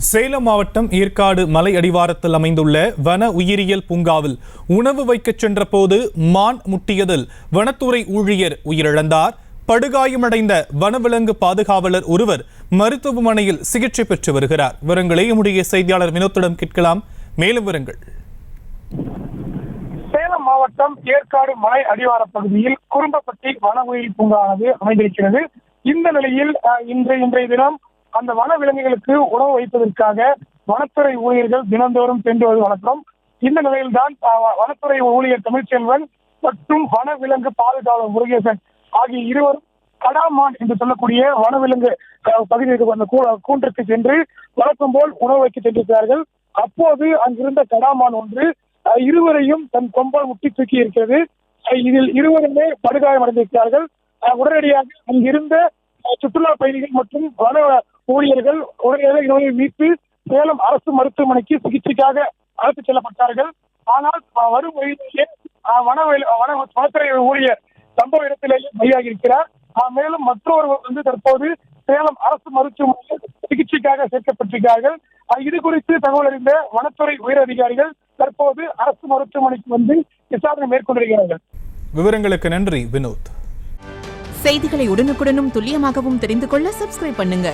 சேலம் மாவட்டம் ஏற்காடு மலை அடிவாரத்தில் அமைந்துள்ள வன உயிரியல் பூங்காவில் உணவு வைக்கச் சென்ற போது மான் முட்டியதில் வனத்துறை ஊழியர் உயிரிழந்தார். படுகாயமடைந்த வனவிலங்கு பாதுகாவலர் ஒருவர் மருத்துவமனையில் சிகிச்சை பெற்று வருகிறார். விவரங்களை நம்முடைய செய்தியாளர் வினோத்திடம் கேட்கலாம். மேலும் விவரங்கள். சேலம் மாவட்டம் ஏற்காடு மலை அடிவார பகுதியில் குறும்பப்பட்டி வன உயிரி பூங்கானது அமைந்திருக்கிறது. இந்த நிலையில் இன்றைய தினம் அந்த வன விலங்குகளுக்கு உணவு வைப்பதற்காக வனத்துறை ஊழியர்கள் தினந்தோறும் சென்று வருவது வழக்கம். இந்த நிலையில்தான் வனத்துறை ஊழியர் தமிழ்ச்செல்வன் மற்றும் வனவிலங்கு பாதுகாவலர் முருகேசன் ஆகிய இருவரும் கடாமான் என்று சொல்லக்கூடிய வனவிலங்கு பகுதிக்கு அந்த கூண்டிற்கு சென்று வழக்கம் போல் உணவு வைக்க சென்றிருக்கிறார்கள். அப்போது அங்கிருந்த கடாமான் ஒன்று இருவரையும் தன் கொம்பால் முட்டி தூக்கி இருக்கிறது. இதில் இருவருமே படுகாயம் அடைந்திருக்கிறார்கள். உடனடியாக அங்கிருந்த சுற்றுலா பயணிகள் மற்றும் வன ஊழியர்கள் உடனடியாக இவரை மீட்டு சேலம் அரசு மருத்துவமனைக்கு சிகிச்சைக்காக அழைத்துச் செல்லப்பட்டார்கள். ஆனால் வரும் வழியிலேயே வனத்துறை ஊழியர் சம்பவ இடத்திலேயே பலியாகி இருக்கிறார். மேலும் மற்றொருவர் தற்போது சேலம் அரசு மருத்துவமனையில் சிகிச்சைக்காக சேர்க்கப்பட்டிருக்கிறார்கள். இது குறித்து தகவல் அறிந்த வனத்துறை உயர் அதிகாரிகள் தற்போது அரசு மருத்துவமனைக்கு விசாரணை மேற்கொண்டிருக்கிறார்கள். விவரங்களுக்கு நன்றி வினோத். செய்திகளை உடனுக்குடனும் துல்லியமாகவும் தெரிந்து கொள்ள சப்ஸ்கிரைப் பண்ணுங்க.